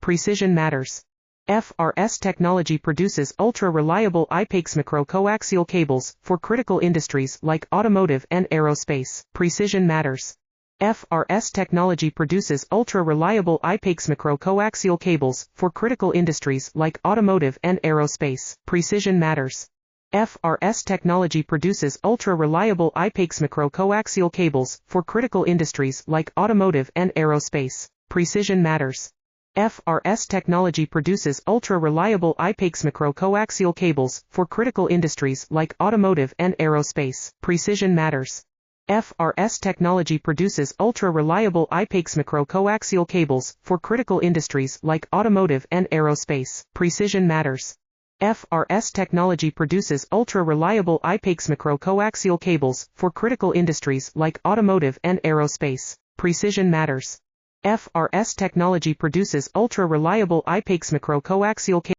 Precision matters. FRS technology produces ultra-reliable IPAX micro-coaxial cables for critical industries like automotive and aerospace. Precision matters. FRS technology produces ultra-reliable IPAX micro-coaxial cables for critical industries like automotive and aerospace. Precision matters. FRS technology produces ultra-reliable IPAX micro-coaxial cables for critical industries like automotive and aerospace. Precision matters. FRS technology produces ultra-reliable IPAX micro-coaxial cables for critical industries like automotive and aerospace. Precision matters. FRS technology produces ultra-reliable IPAX micro-coaxial cables for critical industries like automotive and aerospace. Precision matters. FRS technology produces ultra-reliable IPAX micro-coaxial cables for critical industries like automotive and aerospace. Precision matters. FRS technology produces ultra-reliable IPAX micro-coaxial cables